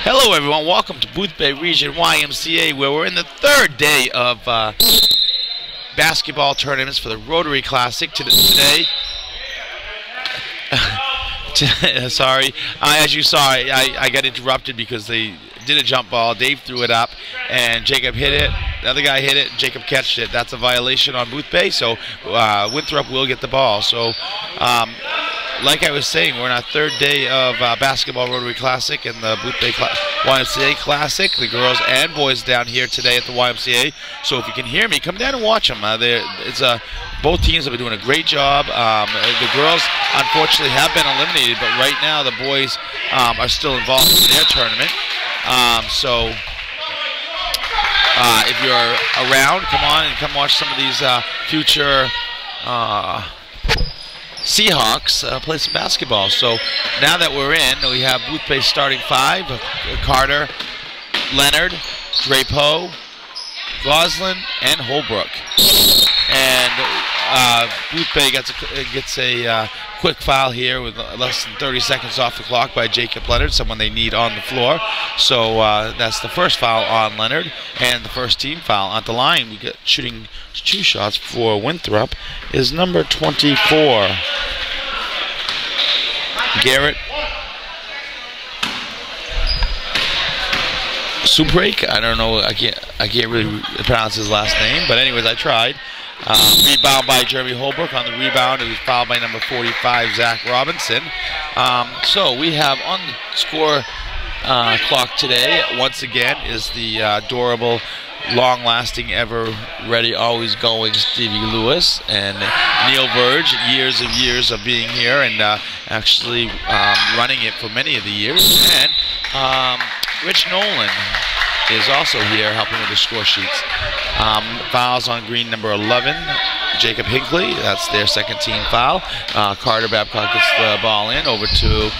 Hello everyone, welcome to Boothbay Region YMCA, where we're in the third day of basketball tournaments for the Rotary Classic today. Sorry, as you saw, I got interrupted because they did a jump ball. Dave threw it up, and Jacob hit it. The other guy hit it, and Jacob catched it. That's a violation on Boothbay, so Winthrop will get the ball. So, like I was saying, we're in our third day of basketball Rotary Classic and the Boothbay YMCA Classic. The girls and boys down here today at the YMCA. So if you can hear me, come down and watch them. Both teams have been doing a great job. The girls, unfortunately, have been eliminated, but right now the boys are still involved in their tournament. If you're around, come on and come watch some of these future Seahawks play some basketball. So now that we're in, we have Boothbay starting five: Carter, Leonard, Drapeau, Goslin, and Holbrook. And Boothbay gets a quick foul here with less than 30 seconds off the clock by Jacob Leonard, someone they need on the floor. So that's the first foul on Leonard, and the first team foul. At the line, we get shooting 2 shots for Winthrop is number 24, Garrett Subrake. I don't know. I can't really pronounce his last name, but anyways, I tried. Rebound by Jeremy Holbrook. On the rebound, it was fouled by number 45, Zach Robinson. So we have on the score clock today, once again, is the adorable, long-lasting, ever-ready, always-going Stevie Lewis and Neil Verge. Years and years of being here and actually running it for many of the years. And Rich Nolan is also here helping with the score sheets. Fouls on green number 11, Jacob Hinckley. That's their second team foul. Carter Babcock gets the ball in over to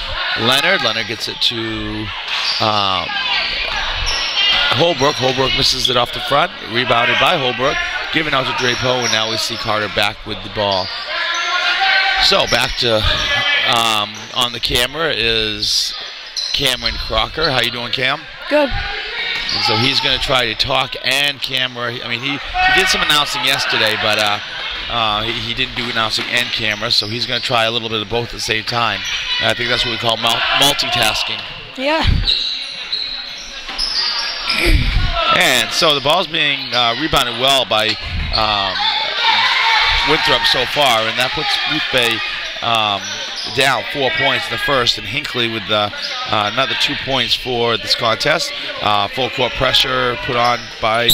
Leonard. Leonard gets it to Holbrook. Holbrook misses it off the front. Rebounded by Holbrook. Given out to Drapeau, and now we see Carter back with the ball. So back to on the camera is Cameron Crocker. How you doing, Cam? Good. And so he's going to try to talk and camera. I mean, he did some announcing yesterday, but he didn't do announcing and camera, so he's going to try a little bit of both at the same time. And I think that's what we call multitasking. Yeah. And so the ball's being rebounded well by Winthrop so far, and that puts Boothbay down 4 points in the first, and Hinckley with another 2 points for this contest. Full court pressure put on by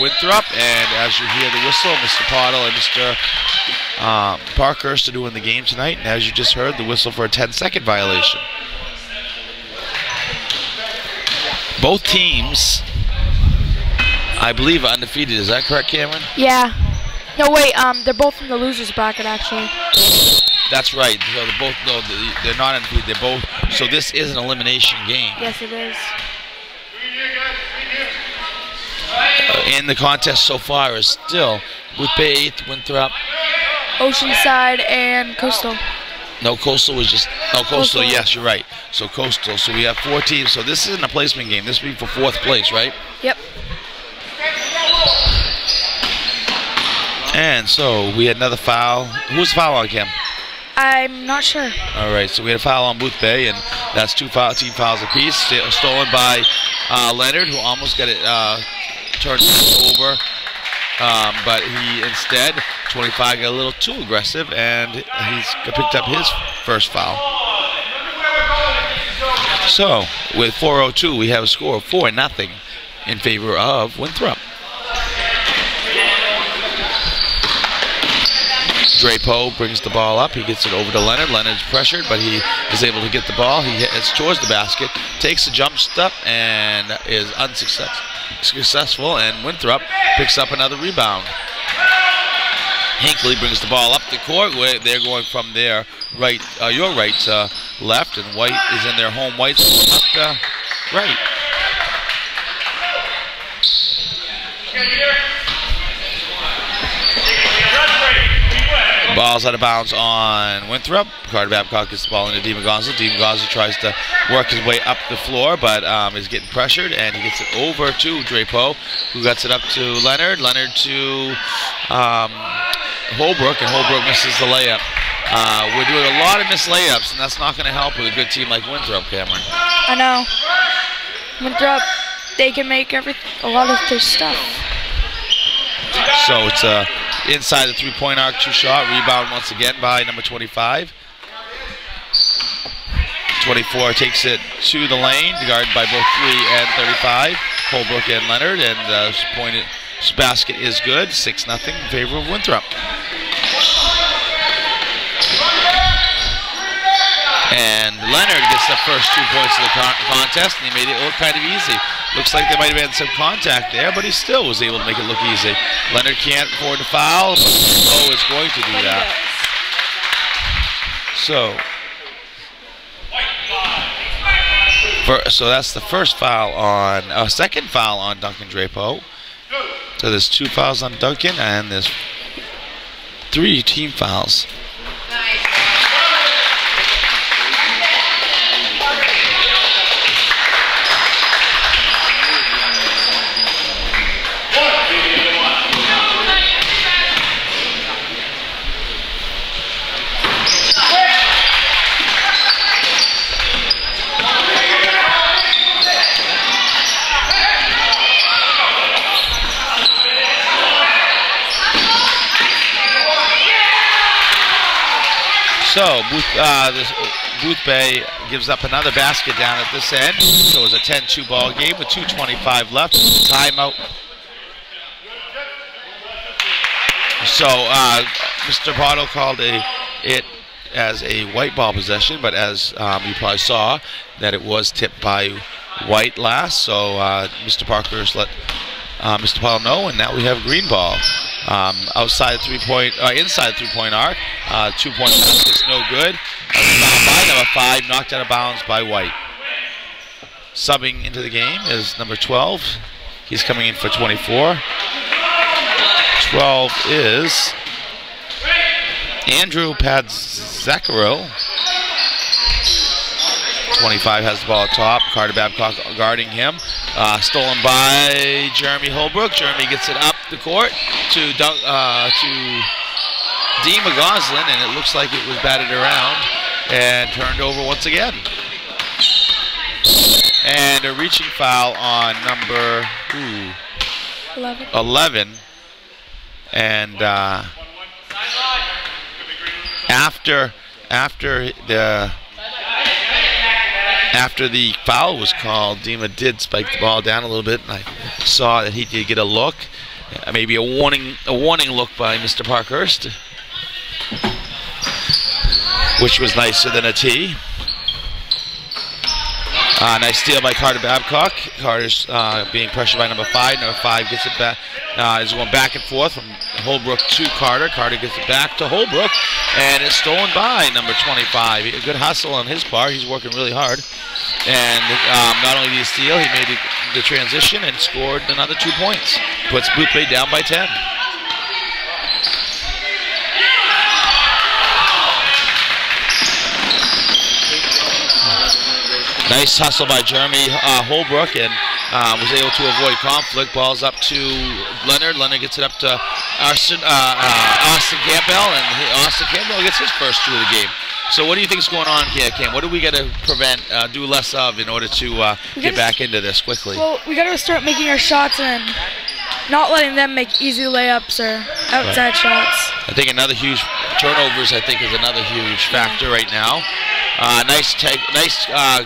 Winthrop, and as you hear the whistle, Mr. Pottle and Mr. Parkhurst are doing the game tonight, and as you just heard, the whistle for a 10-second violation. Both teams, I believe, are undefeated. Is that correct, Cameron? Yeah. No, wait. They're both in the losers bracket, actually. That's right. So they're both. No, they're not undefeated. They're both. So this is an elimination game. Yes, it is. In the contest so far is still Boothbay 8th, Winthrop, Oceanside, and Coastal. No, Coastal was just. Oh, Coastal. Yes, you're right. So Coastal. So we have 4 teams. So this isn't a placement game. This will be for 4th place, right? Yep. And so we had another foul. Who's the foul on, Cam? I'm not sure. All right, so we had a foul on Boothbay, and that's team fouls apiece. Stolen by Leonard, who almost got it turned over, but he instead, 25, got a little too aggressive, and he's picked up his first foul. So with 4:02, we have a score of 4-0 in favor of Winthrop. Drapeau brings the ball up. He gets it over to Leonard. Leonard's pressured, but he is able to get the ball. He hits towards the basket, takes a jump step, and is unsuccessful. And Winthrop picks up another rebound. Hinckley brings the ball up the court. They're going from their right, your right to left, and White is in their home white left, right. Ball's out of bounds on Winthrop. Carter Babcock gets the ball into Dean McGonzel. Dean McGonzel tries to work his way up the floor, but is getting pressured, and he gets it over to Drapeau, who gets it up to Leonard. Leonard to Holbrook, and Holbrook misses the layup. We're doing a lot of missed layups, and that's not going to help with a good team like Winthrop, Cameron. I know. Winthrop, they can make a lot of their stuff. So it's inside the three-point arc, two-shot. Rebound once again by number 25. 24 takes it to the lane, guarded by both 3 and 35. Holbrook and Leonard, and basket is good. 6-0 in favor of Winthrop. And Leonard gets the first 2 points of the contest, and he made it look kind of easy. Looks like there might have been some contact there, but he still was able to make it look easy. Leonard can't afford to foul, but Lowe is going to do that. So that's the first foul on, second foul on Duncan Drapeau. So there's 2 fouls on Duncan, and there's 3 team fouls. So Boothbay gives up another basket down at this end. So it was a 10-2 ball game with 2:25 left. Timeout. So Mr. Bottle called it as a white ball possession, but as you probably saw, that it was tipped by White last. So Mr. Parker's let Mr. Bottle know, and now we have green ball. Outside inside the three-point arc, 2-point basket's no good. Foul by number 5, knocked out of bounds by White. Subbing into the game is number 12. He's coming in for 24. 12 is Andrew Padzakaro. 25 has the ball at top. Carter Babcock guarding him. Stolen by Jeremy Holbrook. Jeremy gets it up the court to Dean McGoslin, and it looks like it was batted around and turned over once again. And a reaching foul on number 11. And after the foul was called, Dima did spike the ball down a little bit, and I saw that he did get a look, maybe a warning look by Mr. Parkhurst, which was nicer than a tee. Nice steal by Carter Babcock. Carter's being pressured by number 5. Number 5 gets it back. Is going back and forth from Holbrook to Carter. Carter gets it back to Holbrook, and it's stolen by number 25. A good hustle on his part. He's working really hard. And not only did he steal, he made the transition and scored another 2 points. Puts Boothbay down by 10. Nice hustle by Jeremy Holbrook, and was able to avoid conflict. Ball's up to Leonard. Leonard gets it up to Austin Campbell, and Austin Campbell gets his first 2 of the game. So what do you think is going on here, Cam? What do we got to do less of in order to get back into this quickly? Well, we got to start making our shots and not letting them make easy layups or outside shots. I think another huge turnovers, is another huge factor right now. Nice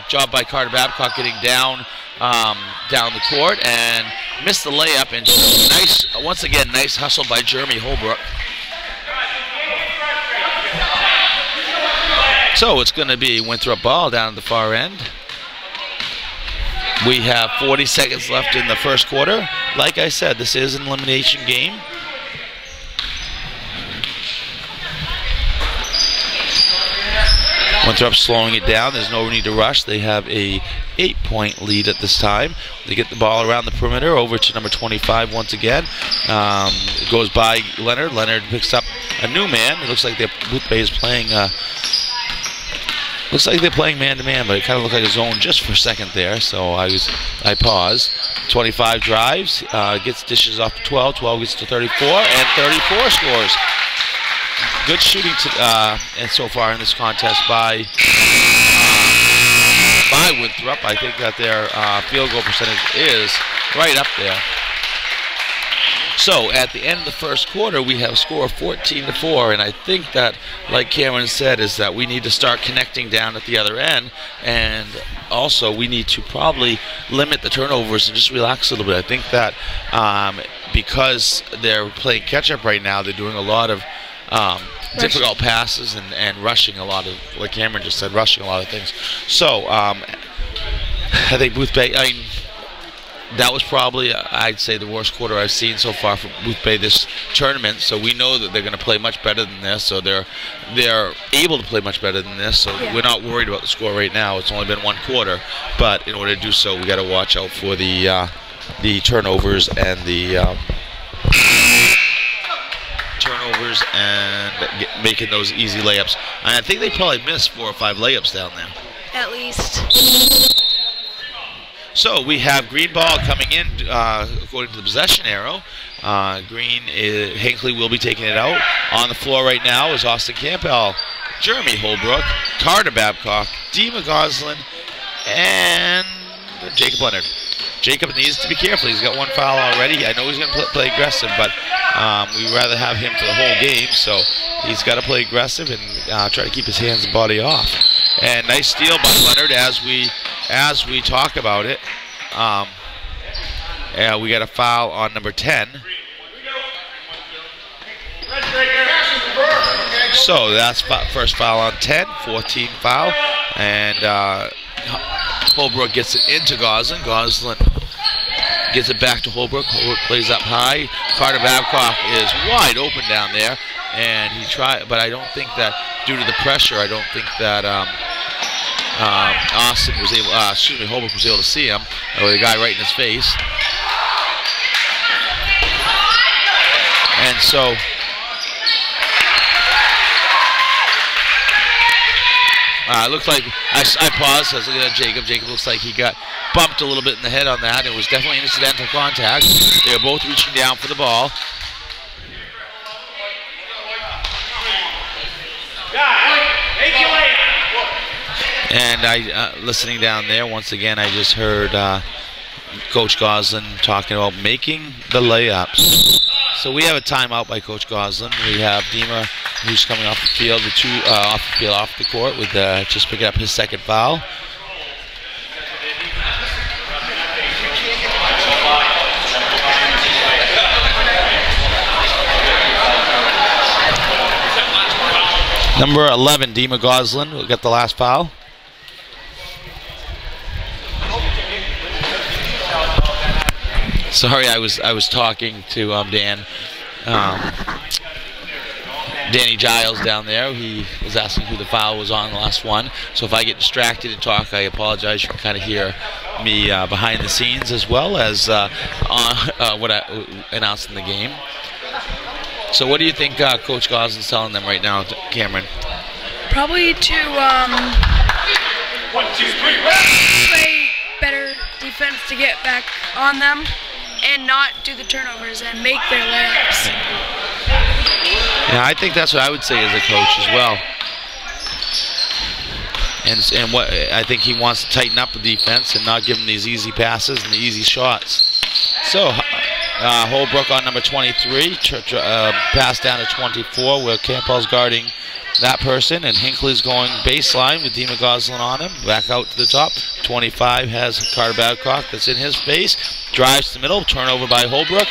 job by Carter Babcock getting down the court and missed the layup, and once again nice hustle by Jeremy Holbrook. So it's going to be Winthrop ball down at the far end. We have 40 seconds left in the first quarter. Like I said, this is an elimination game. Winthrop slowing it down. There's no need to rush. They have a 8-point lead at this time. They get the ball around the perimeter over to number 25 once again. It goes by Leonard. Leonard picks up a new man. It looks like Boothbay is playing. Looks like they're playing man-to-man, but it kind of looked like a zone just for a second there. So I paused. 25 drives, gets dishes off to 12. 12 gets to 34, and 34 scores. Good shooting and so far in this contest by Winthrop. I think that their field goal percentage is right up there. So at the end of the first quarter, we have a score of 14-4, and I think that, like Cameron said, is that we need to start connecting down at the other end, and also we need to probably limit the turnovers and just relax a little bit. I think that because they're playing catch-up right now, they're doing a lot of difficult passes and rushing a lot of, like Cameron just said, rushing a lot of things. So I think Boothbay, that was probably, I'd say, the worst quarter I've seen so far from Boothbay this tournament. So we know that they're going to play much better than this. So they're able to play much better than this. So we're not worried about the score right now. It's only been one quarter, but in order to do so, we got to watch out for the turnovers and the making those easy layups. And I think they probably missed 4 or 5 layups down there. At least. So we have green ball coming in according to the possession arrow. Hinckley will be taking it out. On the floor right now is Austin Campbell, Jeremy Holbrook, Carter Babcock, Dima Goslin, and Jacob Leonard. Jacob needs to be careful. He's got 1 foul already. I know he's going to play aggressive, but we'd rather have him for the whole game. So he's got to play aggressive and try to keep his hands and body off. And nice steal by Leonard as we talk about it. We got a foul on number 10. So that's first foul on 10, 14 foul. And Holbrook gets it into Goslin. Goslin gets it back to Holbrook. Holbrook plays up high. Carter Babcock is wide open down there. And he tried, but I don't think that, due to the pressure, I don't think that Holbrook was able to see him, or the guy right in his face. And so it looked like, I paused, I was looking at Jacob. Jacob looks like he got bumped a little bit in the head on that. It was definitely an incidental contact. They were both reaching down for the ball. And listening down there, once again, I just heard Coach Goslin talking about making the layups. So we have a timeout by Coach Goslin. We have Dima, who's coming off the field, off the court, with just picking up his second foul. Number 11, Dima Goslin, will get the last foul. Sorry, I was talking to Danny Giles down there. He was asking who the foul was on the last one. So if I get distracted and talk, I apologize. You can kind of hear me behind the scenes as well as what I announced in the game. So what do you think Coach Goslin's telling them right now, Cameron? Probably to play better defense to get back on them and not do the turnovers and make their layups. Yeah, I think that's what I would say as a coach as well. And what I think he wants to tighten up the defense and not give them these easy passes and the easy shots. So Holbrook on number 23, pass down to 24 where Campbell's guarding that person, and Hinckley's going baseline with Dima Goslin on him, back out to the top. 25 has Carter Babcock that's in his face, drives to the middle, turnover by Holbrook.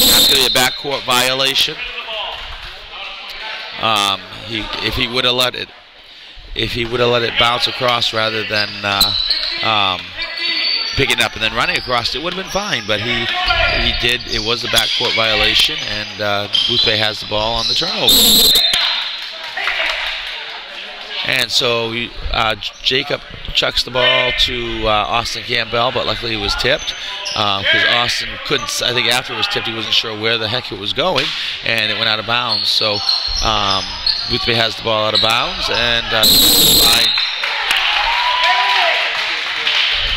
That's going to be a backcourt violation. If he would have let it bounce across rather than picking it up and then running across, it would have been fine, but he did. It was a backcourt violation, and Boothbay has the ball on the turnover. And so Jacob chucks the ball to Austin Campbell, but luckily it was tipped because Austin couldn't. I think after it was tipped, he wasn't sure where the heck it was going, and it went out of bounds. So Boothbay has the ball out of bounds, and fine.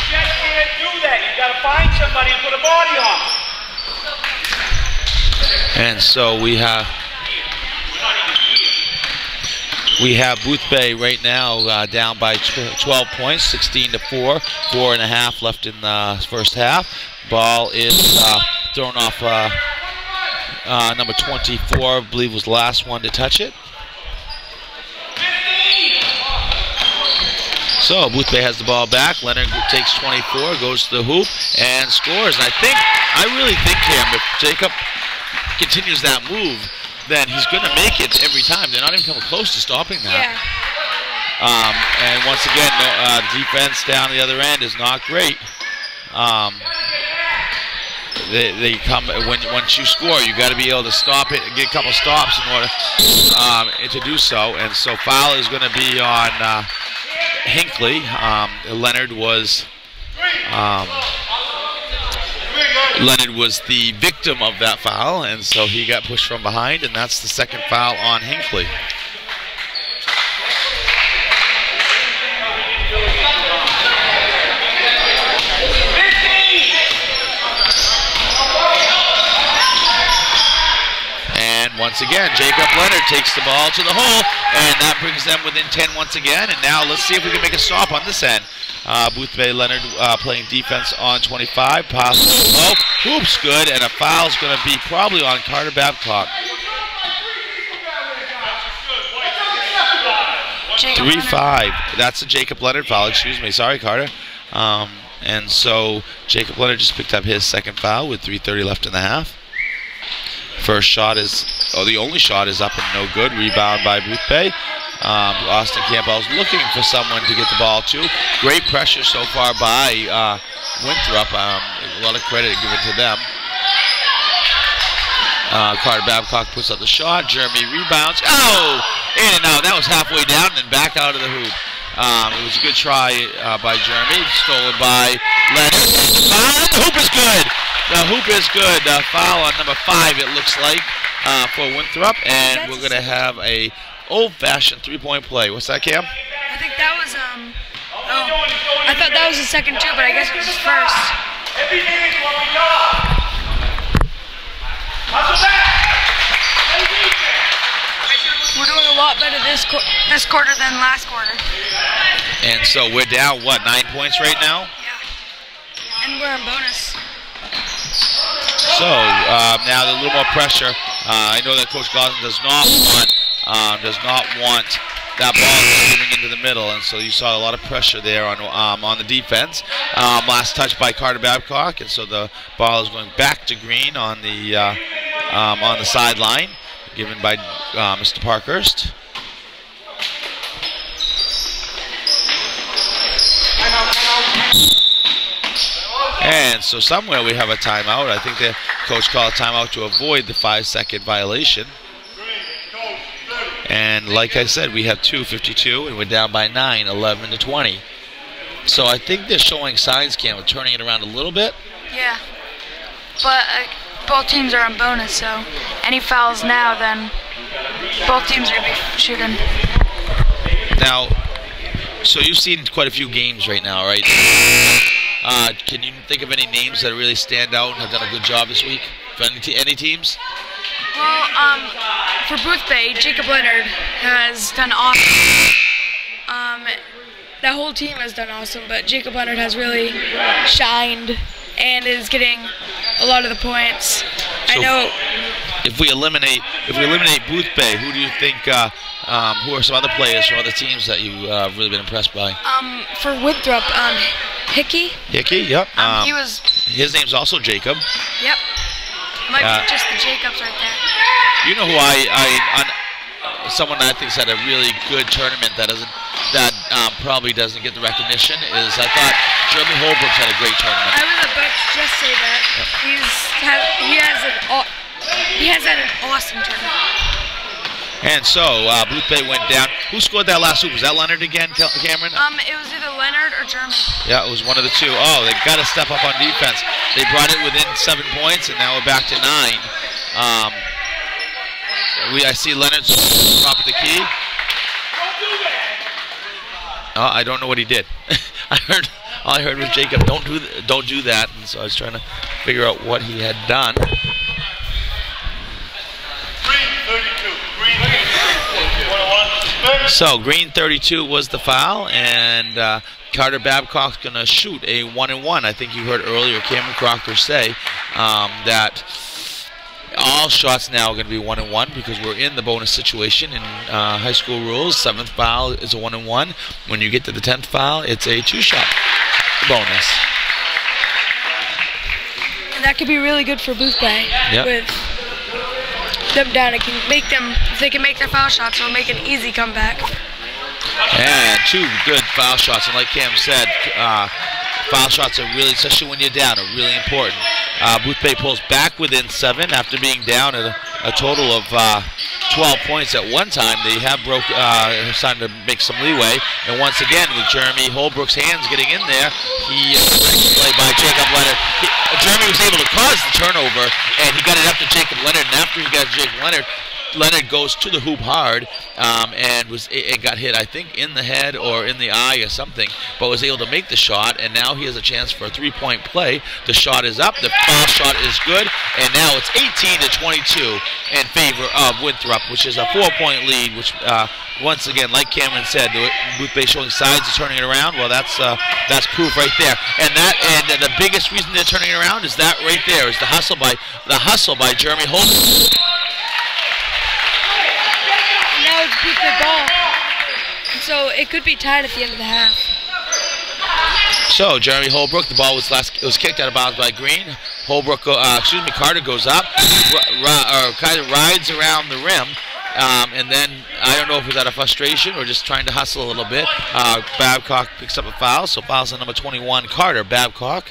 You just can't do that. You got to find somebody and put a body on. And so we have Boothbay right now down by 12 points, 16-4, 4.5 left in the first half. Ball is thrown off number 24, I believe was the last one to touch it. So Boothbay has the ball back. Leonard takes 24, goes to the hoop, and scores. And I really think, Cam, if Jacob continues that move, then he's going to make it every time. They're not even coming close to stopping that. Yeah. And once again, defense down the other end is not great. They come once you score, you got to be able to stop it and get a couple stops in order to do so. And so foul is going to be on Hinckley. Leonard was the victim of that foul, and so he got pushed from behind, and that's the second foul on Hinckley. And once again, Jacob Leonard takes the ball to the hole, and that brings them within 10 once again. And now let's see if we can make a stop on this end. Boothbay Leonard playing defense on 25. Pass low. Hoops good, and a foul's going to be probably on Carter Babcock. 3-5. That's a Jacob Leonard foul. Excuse me. Sorry, Carter. And so Jacob Leonard just picked up his second foul with 3:30 left in the half. First shot is, the only shot is up and no good. Rebound by Boothbay. Austin Campbell's looking for someone to get the ball to. Great pressure so far by Winthrop. A lot of credit given to them. Carter Babcock puts up the shot. Jeremy rebounds. Oh! In and out. That was halfway down and then back out of the hoop. It was a good try by Jeremy. Stolen by Leonard. The hoop is good. The hoop is good. Foul on number 5, it looks like, for Winthrop. And we're going to have a old-fashioned three-point play. What's that, Cam? I think that was, I thought that was the second too, but I guess it was his first. We're doing a lot better this quarter than last quarter. And so we're down, what, 9 points right now? Yeah. And we're in bonus. So now a little more pressure. I know that Coach Gosling does not want that ball moving into the middle, and so you saw a lot of pressure there on the defense. Last touch by Carter Babcock, and so the ball is going back to Green on the sideline, given by Mr. Parkhurst. And so somewhere we have a timeout. I think the coach called a timeout to avoid the 5-second violation. And like I said, we have 2:52, and we're down by 9, 11-20. So I think they're showing signs, Cam, of turning it around a little bit. Yeah, but both teams are on bonus, so any fouls now, then both teams are going to be shooting. Now, so you've seen quite a few games right now, right? Can you think of any names that really stand out and have done a good job this week for any teams? Well, for Boothbay, Jacob Leonard has done awesome. The whole team has done awesome, but Jacob Leonard has really shined and is getting a lot of the points. So I know. If we eliminate Boothbay, who do you think? Who are some other players from other teams that you've really been impressed by? For Winthrop, Hickey. Hickey, yep. He was. His name's also Jacob. Yep. Might be just the Jacobs right there. You know who someone that I think's had a really good tournament that probably doesn't get the recognition is, I thought Jeremy Holbrook's had a great tournament. I was about to just say that. He has had an awesome tournament. And so Boothbay went down. Who scored that last hoop? Was that Leonard again, Cameron? It was either Leonard or German. Yeah, it was one of the two. Oh, they got to step up on defense. They brought it within 7 points, and now we're back to 9. I see Leonard top of the key. Oh, I don't know what he did. All I heard was Jacob, don't do that, and so I was trying to figure out what he had done. So Green 32 was the foul, and Carter Babcock's going to shoot a 1-and-1. I think you heard earlier Cameron Crocker say that all shots now are going to be 1-and-1 because we're in the bonus situation in high school rules. 7th foul is a 1-and-1. When you get to the 10th foul, it's a 2-shot bonus. And that could be really good for Boothbay. Yep. With them down, it can make them, if they can make their foul shots, it'll make an easy comeback. And 2 good foul shots, and like Cam said, foul shots are really, especially when you're down, are really important. Boothbay pulls back within 7 after being down at a total of 12 points at one time. They have starting to make some leeway, and once again with Jeremy Holbrook's hands getting in there, he played by Jacob Leonard. Jeremy was able to cause the turnover, and he got it up to Jacob Leonard, and after he got to Jacob Leonard, Leonard goes to the hoop hard and got hit, I think, in the head or in the eye or something, but was able to make the shot, and now he has a chance for a 3-point play. The shot is up, the foul shot is good, and now it's 18-22 in favor of Winthrop, which is a 4-point lead, which once again, like Cameron said, Boothbay showing signs of turning it around. Well, that's proof right there, and the biggest reason they're turning it around is that right there is the hustle by Jeremy Holbrook. Now it's Boothbay ball. And so it could be tied at the end of the half. So Jeremy Holbrook, the ball was kicked out of bounds by Green. Carter goes up, kind of rides around the rim, and then I don't know if it was out of frustration or just trying to hustle a little bit. Babcock picks up a foul, so fouls on number 21, Carter Babcock.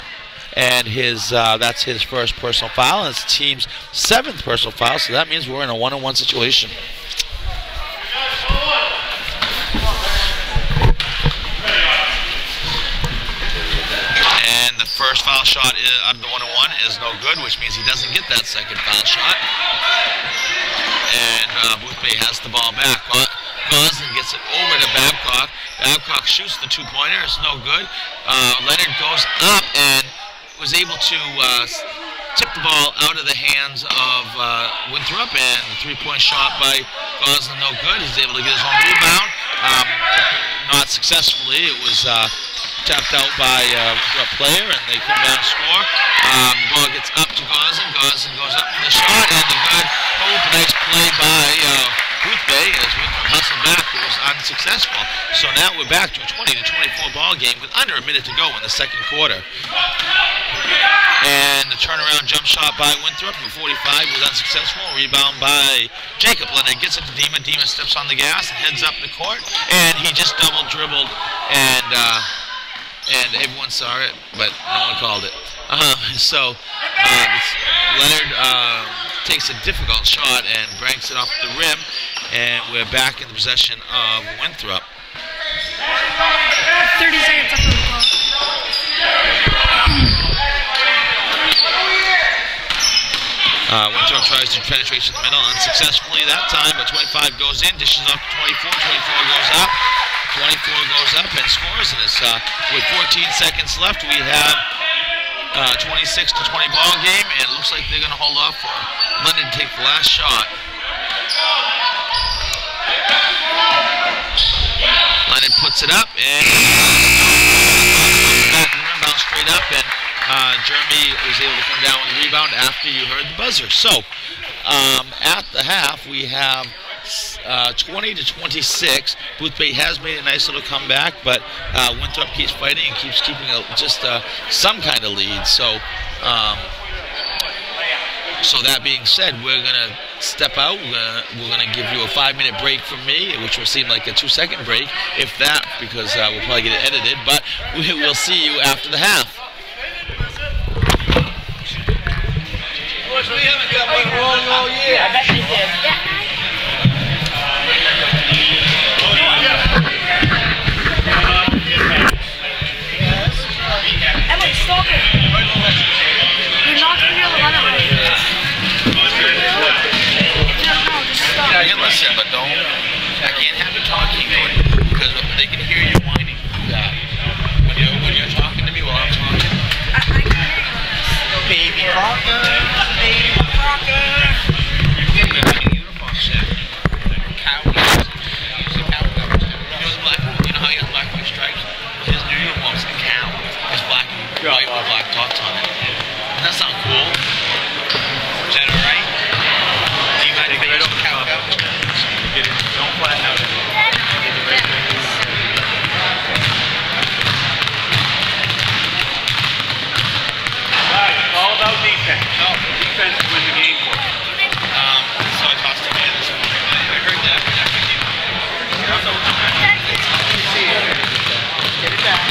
And that's his first personal foul, and it's the team's 7th personal foul, so that means we're in a 1-on-1 situation. And the first foul shot out of the 1-on-1 is no good, which means he doesn't get that second foul shot. And Boothbay has the ball back. Gosling gets it over to Babcock. Babcock shoots the 2-pointer. It's no good. Leonard goes up and was able to tip the ball out of the hands of Winthrop, and the 3-point shot by Gosling no good. He's able to get his own rebound. Not successfully. It was tapped out by a Winthrop player, and they come down and score. The ball gets up to Gosling. Gosling goes up for the shot, and the good hope. Nice play by Boothbay as Winthrop hustled back. It was unsuccessful. So now we're back to a 20-24 ball game with under a minute to go in the second quarter. And the turnaround jump shot by Winthrop from 45 was unsuccessful. Rebound by Jacob Leonard. Gets it to Dima. Dima steps on the gas and heads up the court. And he just double dribbled, and everyone saw it, but no one called it. Leonard takes a difficult shot and banks it off the rim, and we're back in the possession of Winthrop. 30 seconds left on the clock. Winthrop tries to penetration in the middle unsuccessfully that time, but 25 goes in, dishes off to 24, 24 goes up, 24 goes up and scores, and it's with 14 seconds left, we have 26-20 ball game, and it looks like they're going to hold off for London to take the last shot. Leonard puts it up, and back and rebound straight up, and Jeremy was able to come down with the rebound after you heard the buzzer. So at the half, we have 20-26. Boothbay has made a nice little comeback, but Winthrop keeps fighting and keeps keeping some kind of lead. So that being said, we're going to step out. We're going to give you a 5-minute break from me, which will seem like a 2-second break, if that, because we'll probably get it edited. But we'll see you after the half. We haven't got one wrong all year. I bet you did. they can hear you whining through that. When you're talking to me while I'm talking. I can hear you. Baby rocker, baby rocker. You're like a uniform set. Cow. He's a cow. You know how he has black and white stripes? His new uniform's a cow. It's black and white with black dots on it. Doesn't that sound cool? Is that alright? Do you mind if I use a cow? Don't flatten out. Guys, it's all about defense. No, defense win the game for you. So I tossed him in this morning. I heard that. Get it back.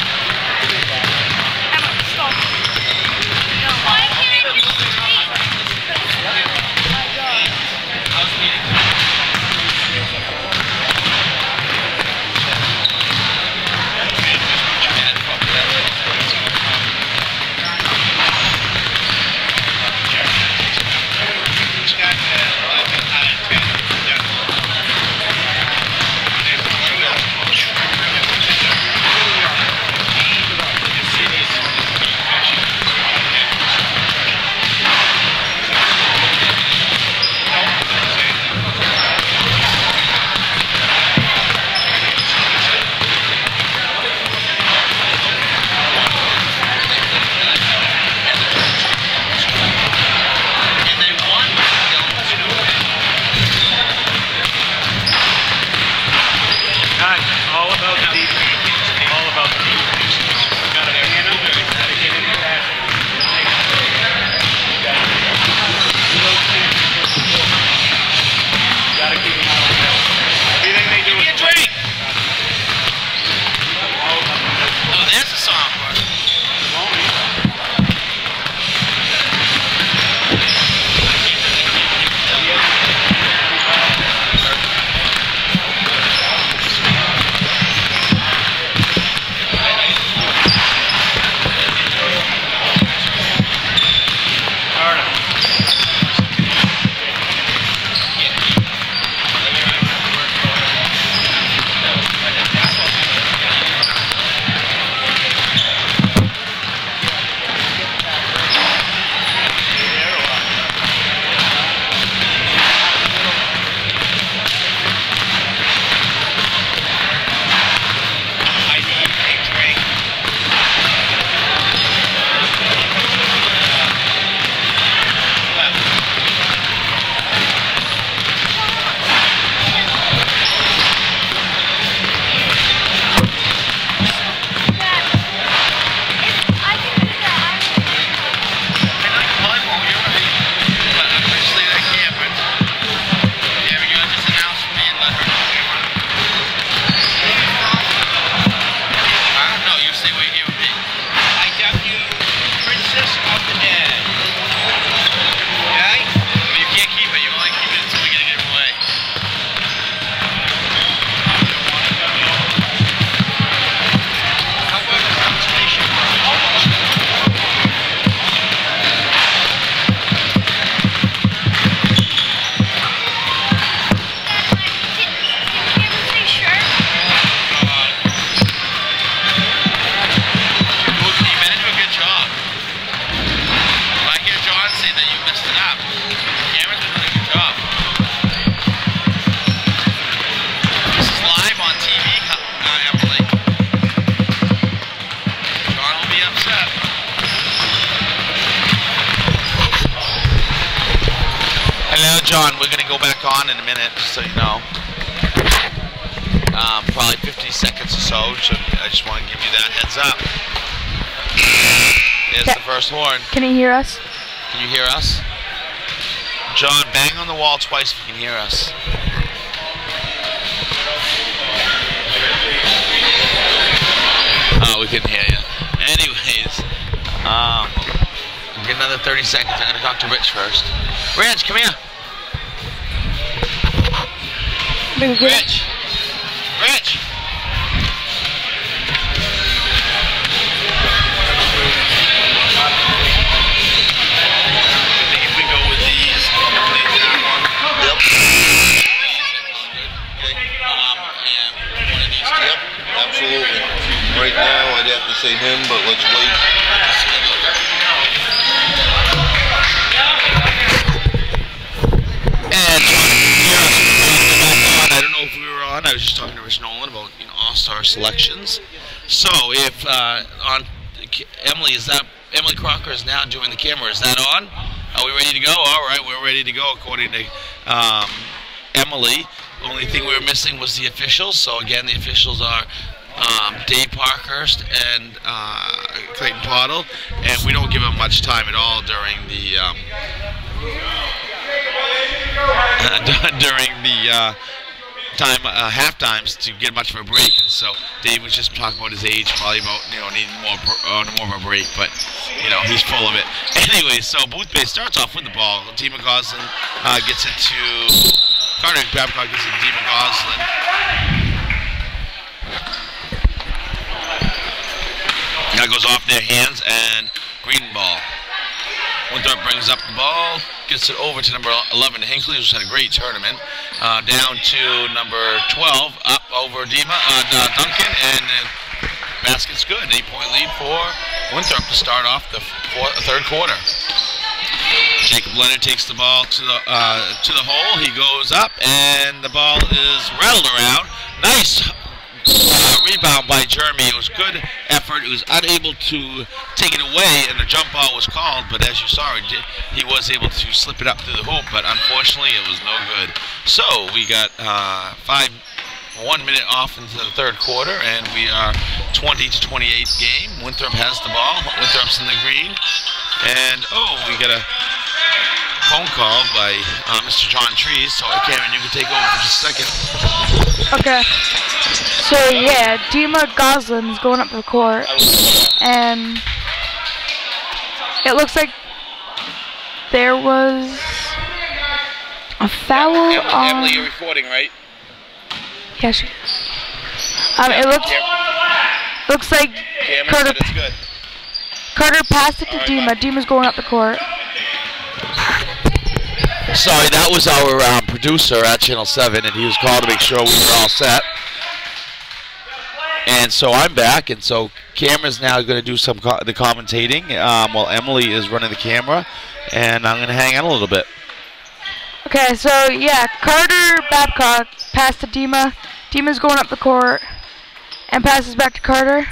John, we're going to go back on in a minute, just so you know. Probably 50 seconds or so I just want to give you that heads up. There's the first horn. Can you hear us? Can you hear us? John, bang on the wall twice if you can hear us. Oh, we couldn't hear you. Anyways, get another 30 seconds. I'm going to talk to Rich first. Rich, come here. Rich. Rich. I think if we go with these, complete that one. Yep. Okay. And one of these Yep, absolutely. Right now, I'd have to say him, but let's wait. And I don't know if we were on. I was just talking to Rich Nolan about all-star selections. So if on Emily, Emily Crocker is now doing the camera. Is that on? Are we ready to go? All right, we're ready to go according to Emily. The only thing we were missing was the officials. So again, the officials are Dave Parkhurst and Clayton Pottle, and we don't give them much time at all during the half times to get much of a break. And so Dave was just talking about his age, probably about needing more of a break, but he's full of it. Anyway, so Boothbay starts off with the ball. Dima Goslin gets it to Carter Babcock, gets it to Dima Goslin. That goes off their hands and green ball. Winthrop brings up the ball, gets it over to number 11, Hinckley, who's had a great tournament. Down to number 12, up over Duncan, and basket's good. 8-point lead for Winthrop to start off the third quarter. Jacob Leonard takes the ball to the hole. He goes up, and the ball is rattled around. Nice rebound by Jeremy. It was good effort. He was unable to take it away, and the jump ball was called, but as you saw, he was able to slip it up through the hoop, but unfortunately it was no good. So we got 1 minute off into the third quarter, and we are 20-28 game. Winthrop has the ball. Winthrop's in the green, and we got a phone call by Mr. John Trees. So Cameron, you can take over for just a second. Okay. So yeah, Dima Goslin's going up the court, and it looks like there was a foul on. Emily, you're recording, right? Yeah, she. It looks like Carter passed it to Dima. Dima's going up the court. Sorry, that was our producer at Channel 7, and he was called to make sure we were all set. And so I'm back, and so Cameron's now going to do some the commentating while Emily is running the camera, and I'm going to hang out a little bit. Okay, so yeah, Carter Babcock passed to Dima. Dima's going up the court and passes back to Carter.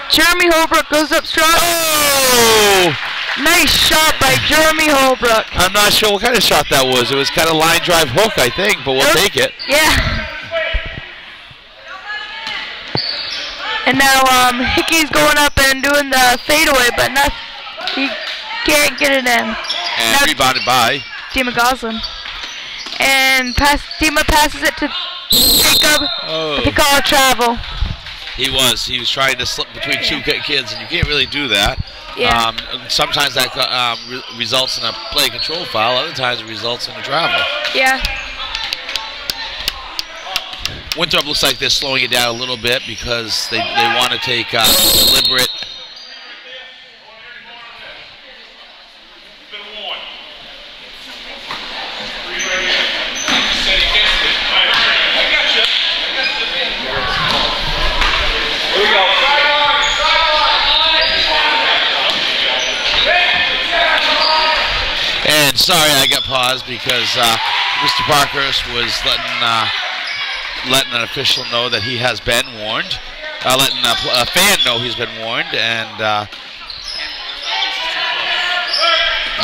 Jeremy Holbrook goes up strong. Oh! Nice shot by Jeremy Holbrook. I'm not sure what kind of shot that was. It was kind of line drive hook, I think, but we'll take it. Yeah. And now Hickey's going up and doing the fadeaway, but he can't get it in. And now, rebounded by Dima Goslin. And Dima passes it to Jacob. Oh. They call it travel. He was trying to slip between two kids, and you can't really do that. Yeah. Sometimes that results in a play control foul. Other times it results in a travel. Yeah. Winthrop looks like they're slowing it down a little bit because they want to take deliberate. And sorry, I got paused because Mr. Parkhurst was letting an official know that he has been warned, letting a fan know he's been warned, and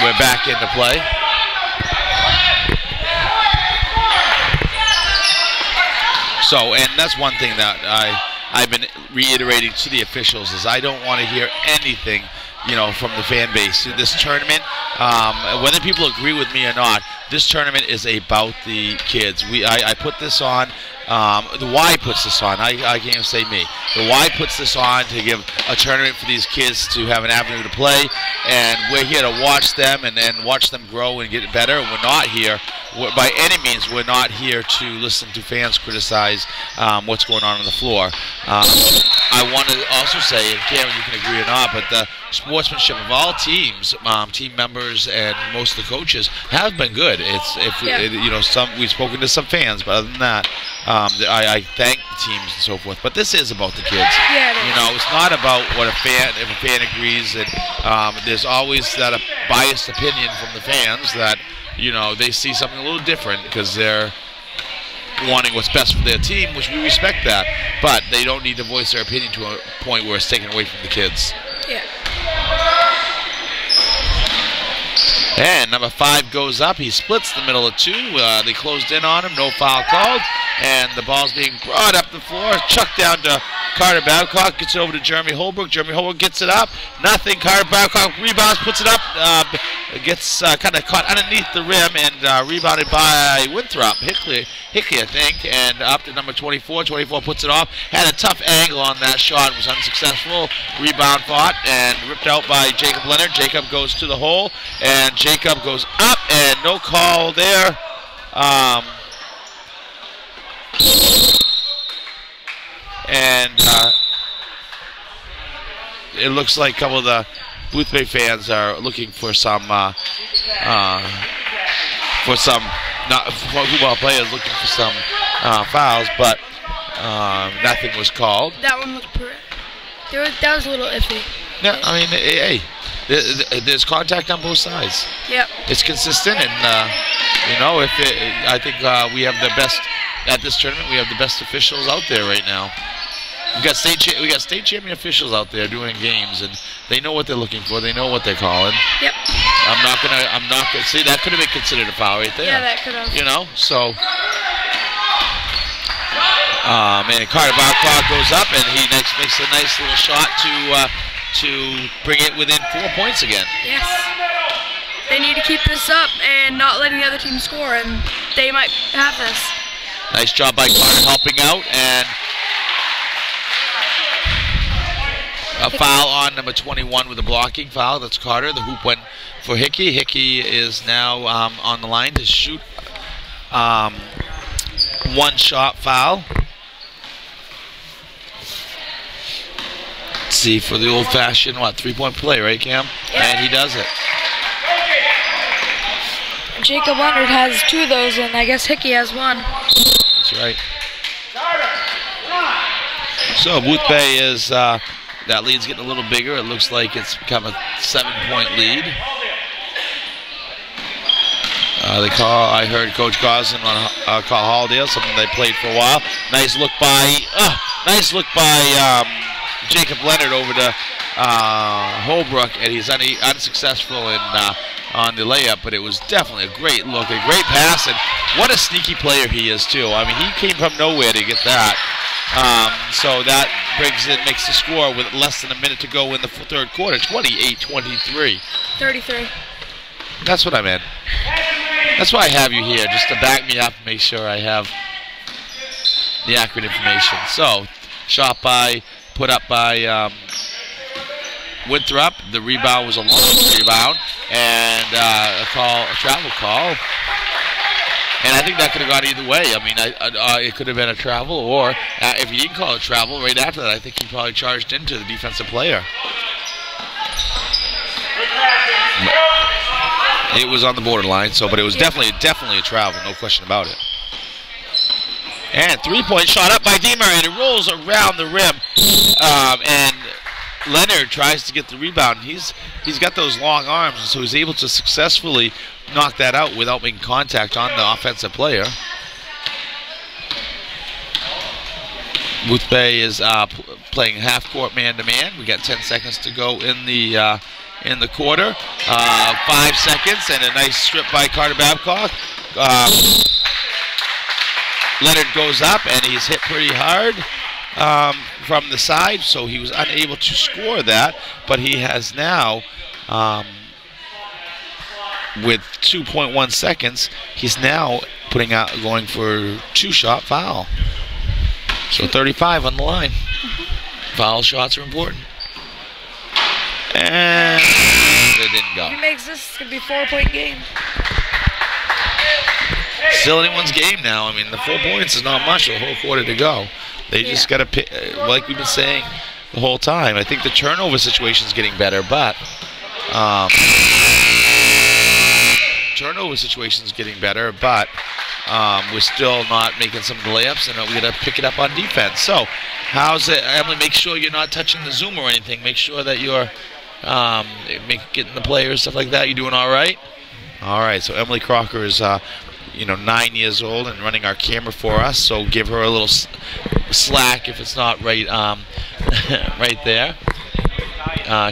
we're back into play. So, and that's one thing that I've been reiterating to the officials is I don't want to hear anything, from the fan base. This tournament, whether people agree with me or not, this tournament is about the kids. I put this on. The Y puts this on. I can't even say me. The Y puts this on to give a tournament for these kids to have an avenue to play, and we're here to watch them and watch them grow and get better. And we're not here, by any means, we're not here to listen to fans criticize what's going on the floor. I want to also say, and Cameron, you can agree or not, but the sportsmanship of all teams, team members, and most of the coaches have been good. We've spoken to some fans, but other than that, I thank the teams and so forth. But this is about the kids. Yeah, You know, it's not about what if a fan agrees. And there's always that biased opinion from the fans that, you know, they see something a little different because they're wanting what's best for their team, which we respect that. But they don't need to voice their opinion to a point where it's taken away from the kids. Yeah. And number 5 goes up. He splits the middle of 2. They closed in on him. No foul called. And the ball's being brought up the floor. Chucked down to Carter Babcock. Gets it over to Jeremy Holbrook. Jeremy Holbrook gets it up. Nothing. Carter Babcock rebounds. Puts it up. Gets kind of caught underneath the rim and rebounded by Winthrop. Hickley, I think. And up to number 24. 24 puts it off. Had a tough angle on that shot. Was unsuccessful. Rebound fought and ripped out by Jacob Leonard. Jacob goes to the hole. And Jacob goes up. And no call there. And it looks like a couple of the Boothbay fans are looking for some football players looking for some fouls, but nothing was called. That one looked that was a little iffy. Yeah, I mean, hey, there's contact on both sides. Yep. It's consistent, and you know, I think we have the best at this tournament. We have the best officials out there right now. We got state champion officials out there doing games, and they know what they're looking for. They know what they're calling. Yep. I'm not gonna see that could have been considered a foul right there. Yeah, that could have. You know, so. And Carter Babcock goes up, and he makes a nice little shot to bring it within 4 points again. Yes. They need to keep this up and not letting the other team score, and they might have this. Nice job by Carter helping out, and a foul on number 21 with a blocking foul. That's Carter. The hoop went for Hickey. Hickey is now on the line to shoot one-shot foul. Let's see, for the old-fashioned, 3-point play, right, Cam? Yeah. And he does it. Jacob Leonard has 2 of those, and I guess Hickey has 1. That's right. So Boothbay is, that lead's getting a little bigger. It looks like it's become a 7-point lead. I heard Coach Gosling on call Halldale, something they played for a while. Nice look by Jacob Leonard over to Holbrook, and he's unsuccessful on the layup, but it was definitely a great look, a great pass, and what a sneaky player he is too. I mean, he came from nowhere to get that. So that makes the score with less than a minute to go in the third quarter, 28-23. 33. That's what I meant. That's why I have you here, just to back me up and make sure I have the accurate information. So, shot put up by Winthrop. The rebound was a long rebound, and a travel call. And I think that could have gone either way. I mean, it could have been a travel, or if he didn't call it travel, right after that, I think he probably charged into the defensive player. It was on the borderline, but it was definitely a travel, no question about it. And 3-point shot up by Deemer, and it rolls around the rim. And Leonard tries to get the rebound. He's got those long arms, so he's able to successfully knock that out without making contact on the offensive player. Boothbay is playing half-court man-to-man. We got 10 seconds to go in the quarter. 5 seconds, and a nice strip by Carter Babcock. Leonard goes up, and he's hit pretty hard from the side, so he was unable to score that. But he has now, with 2.1 seconds, he's now going for a 2-shot foul. So 35 on the line. Foul shots are important. And it didn't go. If he makes this, it's going to be a 4-point game. Still anyone's game now. I mean, the 4 points is not much, a whole quarter to go. They just got to pick, like we've been saying the whole time. I think the turnover situation is getting better, but we're still not making some of the layups, and we got to pick it up on defense. So, how's it, Emily? Make sure you're not touching the Zoom or anything. Make sure that you're getting the players, stuff like that. You doing all right? All right. So Emily Crocker is, 9 years old and running our camera for us. So give her a little slack if it's not right, right there. I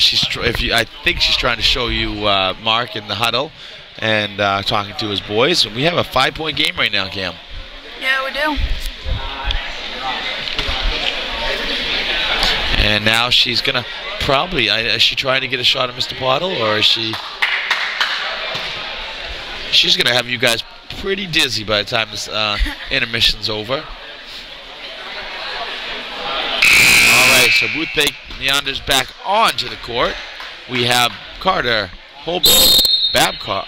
think she's trying to show you Mark in the huddle and talking to his boys. We have a 5-point game right now, Cam. Yeah, we do. And now she's gonna probably. Is she trying to get a shot at Mr. Pottle, or is she? She's gonna have you guys pretty dizzy by the time this intermission's over. All right, so Boothbay Neander's back onto the court. We have Carter, Holbrook, Babcock.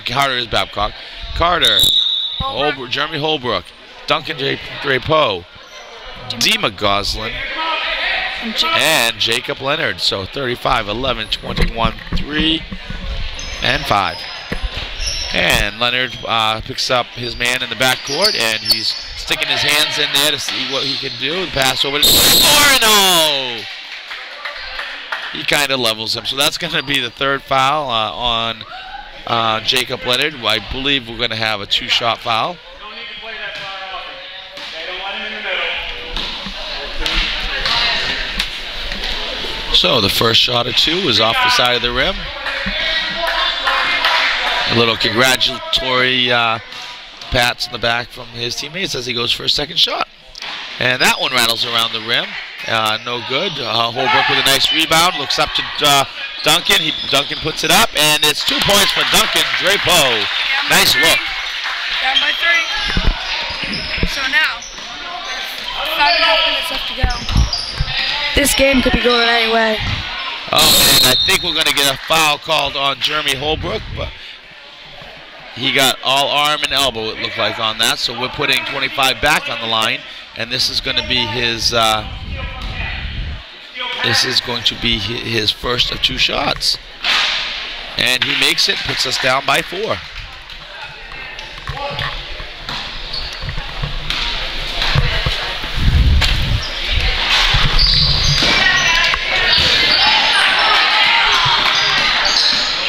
Carter is Babcock. Carter, Jeremy Holbrook, Duncan Drapeau, Dima Goslin, and Jacob Leonard. So 35, 11, 21, 3, and 5. And Leonard picks up his man in the backcourt, and he's sticking his hands in there to see what he can do. The pass over to Moreno. He kind of levels him. So that's going to be the third foul on Jacob Leonard. I believe we're going to have a 2-shot foul. So the first shot of 2 is off the side of the rim. A little congratulatory pats in the back from his teammates as he goes for a second shot. And that one rattles around the rim. No good. Holbrook with a nice rebound. Looks up to Duncan. Duncan puts it up, and it's 2 points for Duncan Drapeau. Nice look. Down by 3. So now, 5.5 minutes left to go. This game could be going any way. Oh, and I think we're going to get a foul called on Jeremy Holbrook, but he got all arm and elbow, it looked like, on that. So we're putting 25 back on the line, and this is going to be his. This is going to be his first of 2 shots, and he makes it, puts us down by 4.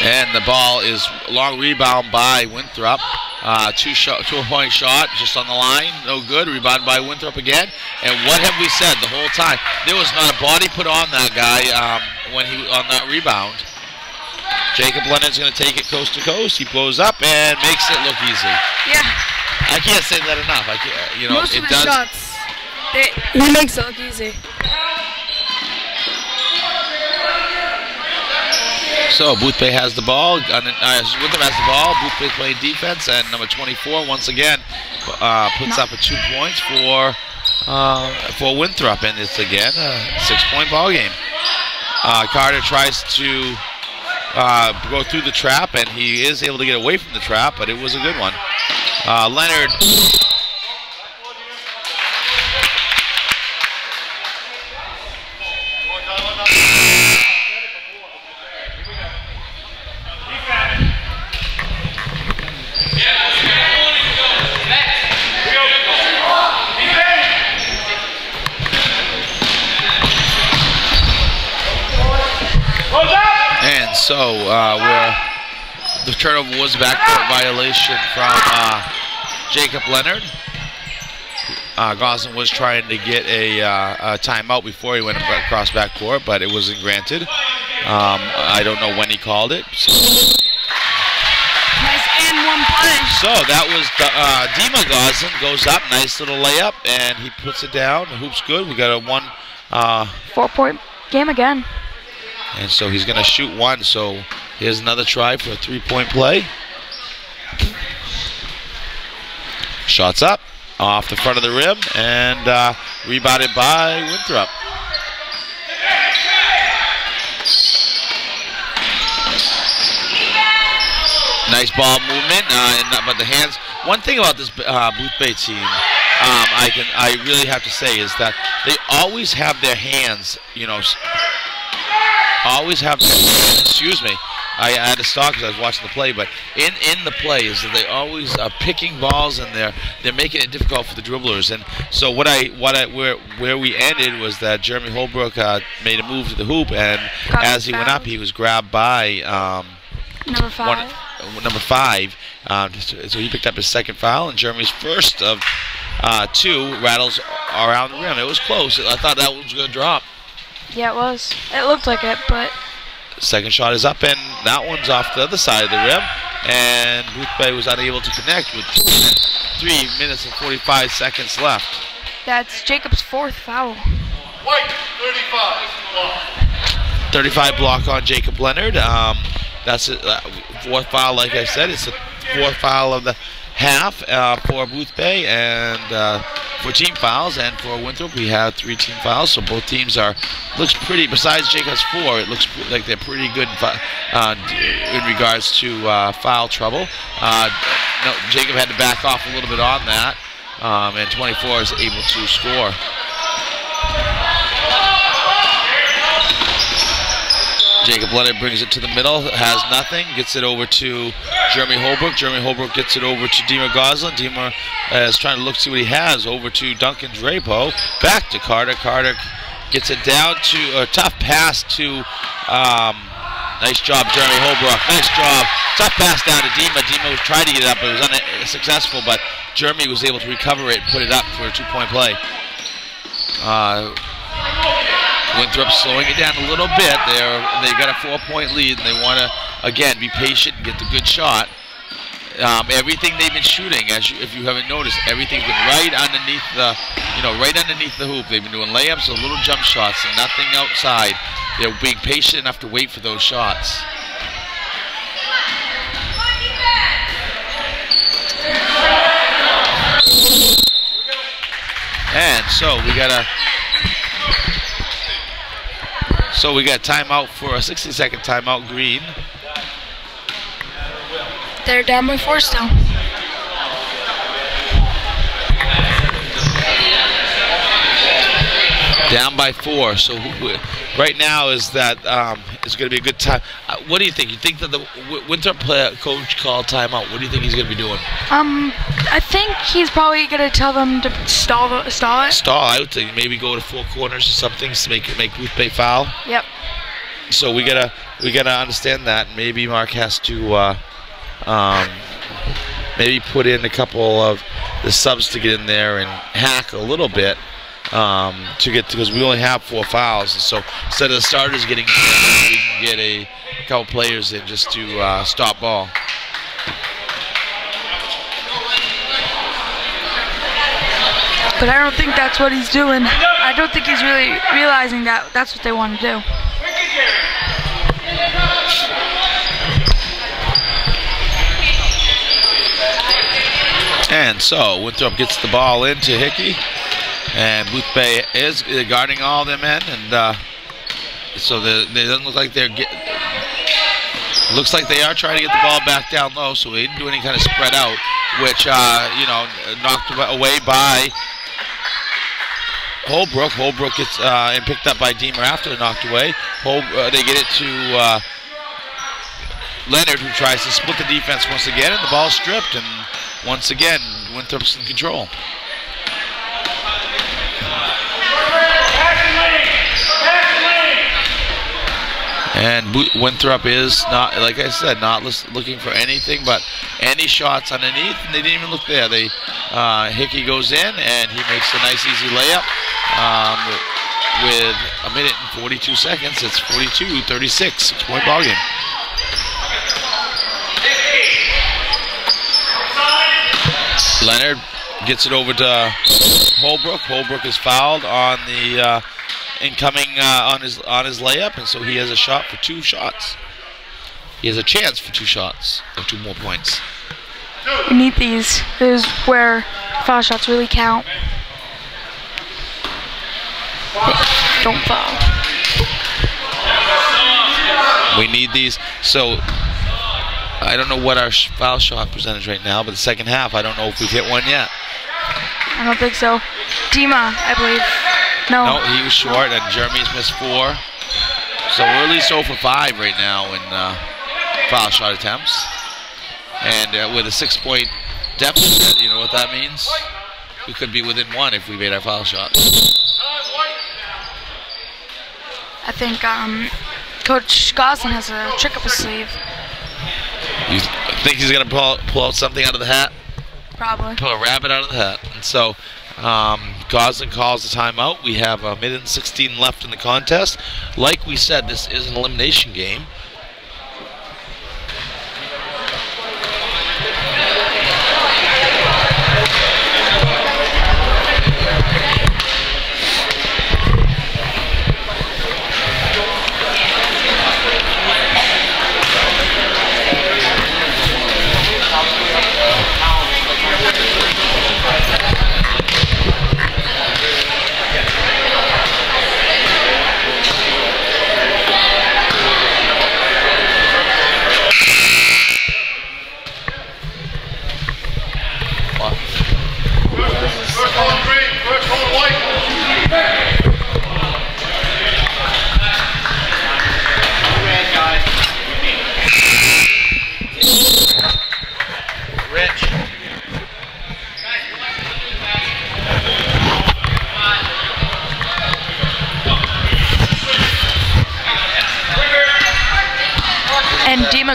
And the ball is a long rebound by Winthrop. 2-point shot just on the line. No good. Rebounded by Winthrop again. And what have we said the whole time? There was not a body put on that guy when he on that rebound. Jacob Leonard's going to take it coast to coast. He blows up and makes it look easy. Yeah. I can't say that enough. I can't, Most it of the does. shots, he makes it look easy. So Boothbay has the ball. Winthrop has the ball. Boothbay playing defense, and number 24 once again puts up a 2 points for Winthrop, and it's again a 6-point ball game. Carter tries to go through the trap, and he is able to get away from the trap, but it was a good one. Leonard. So the turnover was a backcourt violation from Jacob Leonard. Goslin was trying to get a timeout before he went across backcourt, but it wasn't granted. I don't know when he called it. So. Nice and one punch. So that was Dima Goslin goes up, nice little layup, and he puts it down. The hoop's good. We got a 4-point game again. And so he's going to shoot 1. So here's another try for a 3-point play. Shots up off the front of the rim and rebounded by Winthrop. Nice ball movement, but the hands. One thing about this Boothbay team, I really have to say, is that they always have their hands, always have their, I had to stop because I was watching the play. But in the play is that they always are picking balls and they're making it difficult for the dribblers. And so where we ended was that Jeremy Holbrook made a move to the hoop, and as he went up, he was grabbed by number 5. Number 5. So he picked up his second foul, and Jeremy's first of 2 rattles around the rim. It was close. I thought that one was going to drop. Yeah, it was. It looked like it, but... Second shot is up, and that one's off the other side of the rim. And Boothbay was unable to connect with 3 minutes and 45 seconds left. That's Jacob's 4th foul. White, 35. 35 block on Jacob Leonard. That's a 4th foul, like I said. It's the 4th foul of the half for Boothbay, and for team fouls, and for Winthrop we have 3 team fouls. So both teams looks pretty. Besides Jacob's 4, it looks like they're pretty good in regards to foul trouble. No, Jacob had to back off a little bit on that, and 24 is able to score. Jacob Leonard brings it to the middle, has nothing, gets it over to Jeremy Holbrook. Jeremy Holbrook gets it over to Deemer Goslin. Deemer is trying to look, see what he has, over to Duncan Drapo. Back to Carter. Carter gets it down to a tough pass to, nice job, Jeremy Holbrook. Nice job. Tough pass down to Deemer. Deemer was trying to get it up, but it was unsuccessful, but Jeremy was able to recover it and put it up for a 2-point play. Winthrop slowing it down a little bit. They got a 4-point lead, and they want to again be patient and get the good shot. Everything they've been shooting, if you haven't noticed, everything's been right underneath the hoop. They've been doing layups, and little jump shots, and nothing outside. They're being patient enough to wait for those shots. And so we got a timeout for a 60-second timeout. Green. They're down by 4 still. Down by 4. So right now is that it's going to be a good time. What do you think? You think that the Winthrop coach called timeout? What do you think he's going to be doing? I think he's probably going to tell them to stall it. Stall. I would think maybe go to 4 corners or something to make Boothbay foul. Yep. So we gotta understand that. Maybe Mark has to maybe put in a couple of the subs to get in there and hack a little bit because we only have 4 fouls. And so instead of the starters getting, we can get a couple players in just to stop ball. But I don't think that's what he's doing. I don't think he's really realizing that that's what they want to do. And so Winthrop gets the ball into Hickey, and Boothbay is guarding all their men, and so they doesn't look like looks like they are trying to get the ball back down low, so they didn't do any kind of spread out, which knocked away by Holbrook. Holbrook gets and picked up by Deemer after they're knocked away. They get it to Leonard, who tries to split the defense once again, and the ball's stripped, and once again Winthrop's in control. And Winthrop is not, like I said, not looking for anything but any shots underneath, and they didn't even look there. Hickey goes in, and he makes a nice easy layup with 1 minute and 42 seconds. It's 42-36, 6-point ball game. Leonard gets it over to Holbrook. Holbrook is fouled on the incoming on his layup, and so he has a shot for 2 shots. He has a chance for 2 shots of 2 more points. We need these. This is where foul shots really count. Don't foul. We need these. So I don't know what our foul shot percentage right now, but the second half, I don't know if we've hit one yet. I don't think so. Dima, I believe. No, he was short, and Jeremy's missed 4. So we're at least 0 for 5 right now, and foul shot attempts. And with a 6-point deficit, you know what that means? We could be within 1 if we made our foul shots. I think Coach Goslin has a trick up his sleeve. You think he's going to pull out something out of the hat? Probably. Pull a rabbit out of the hat. And so Goslin calls the timeout. We have a minute and 16 left in the contest. Like we said, this is an elimination game.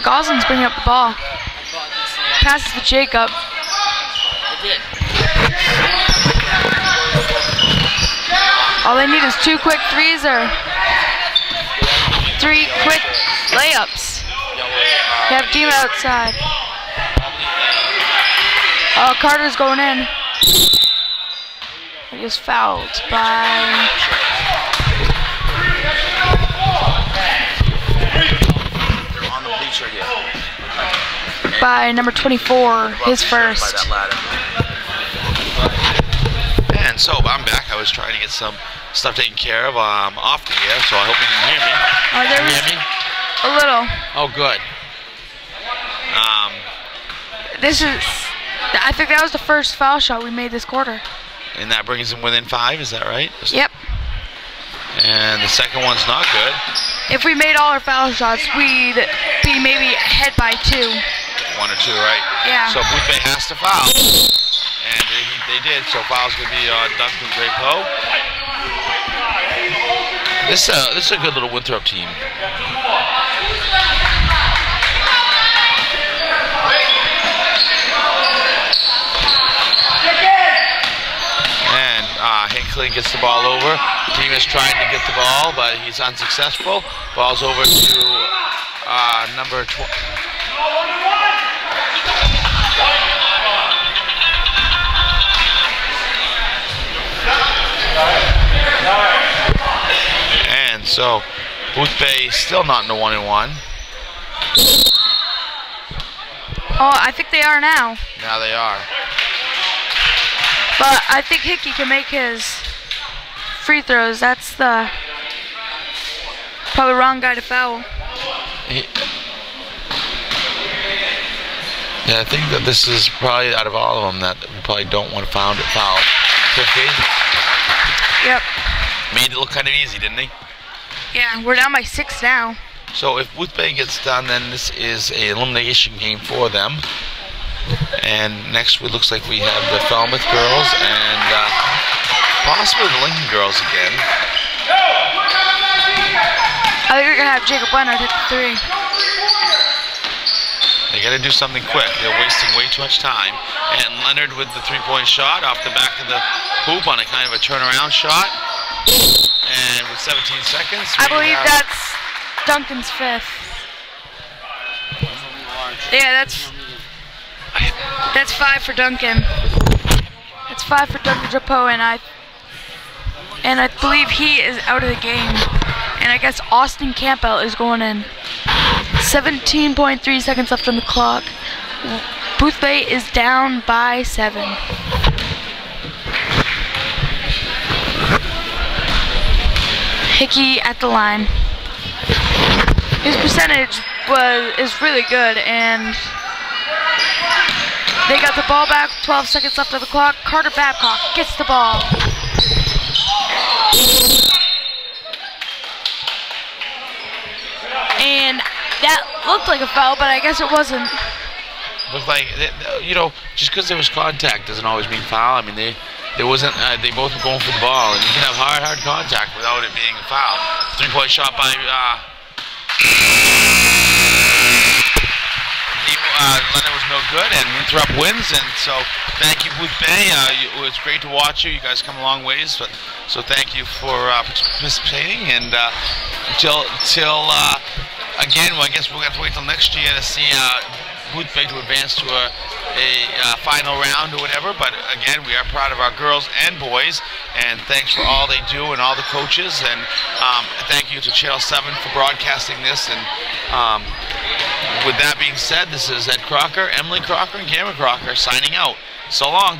Goslin's bringing up the ball. Passes to Jacob. All they need is 2 quick threes or 3 quick layups. They have Dima outside. Oh, Carter's going in. He was fouled by... by number 24, his first. And so I'm back. I was trying to get some stuff taken care of off the air, so I hope you can hear me. There was hear me? a little. Oh, good. This is, I think that was the first foul shot we made this quarter. And that brings them within 5, is that right? Yep. And the second one's not good. If we made all our foul shots, we'd be maybe ahead by 2. 1 or 2, right? Yeah. So Boothbay has to foul. And they did, so foul's going to be on Duncan Drapeau. This is a good little Winthrop team. And Hinckley gets the ball over. Team is trying to get the ball, but he's unsuccessful. Ball's over to number 12. And so Boothbay still not in the 1-and-1. Oh, I think they are now. Now they are. But I think Hickey can make his free throws. That's the probably wrong guy to foul. Yeah, I think that this is probably out of all of them that we probably don't want to foul. Yep. Made it look kind of easy, didn't he? Yeah, we're down by 6 now. So if Boothbay gets done, then this is an elimination game for them. And next it looks like we have the Falmouth girls and possibly the Lincoln girls again. I think we're going to have Jacob Leonard hit the 3. They got to do something quick. They're wasting way too much time. And Leonard with the 3-point shot off the back of the hoop on a kind of a turnaround shot. And with 17 seconds, I believe that's Duncan's 5th. Yeah, that's 5 for Duncan. That's 5 for Duncan Drapeau, and I believe he is out of the game. And I guess Austin Campbell is going in. 17.3 seconds left on the clock. Boothbay is down by 7. Hickey at the line. His percentage is really good, and they got the ball back. 12 seconds left on the clock. Carter Babcock gets the ball. And that looked like a foul, but I guess it wasn't. Looked like, you know, just because there was contact doesn't always mean foul. I mean, there wasn't. They both were going for the ball, and you can have hard contact without it being a foul. 3-point shot by Leonard was no good, and Winthrop wins. And so, thank you, Boothbay. It was great to watch you. You guys come a long ways, but so thank you for participating. And until again, well, I guess we'll have to wait till next year to see Boothbay to advance to a final round or whatever. But again, we are proud of our girls and boys, and thanks for all they do and all the coaches. And thank you to Channel 7 for broadcasting this. And with that being said, this is Ed Crocker, Emily Crocker, and Cameron Crocker signing out. So long.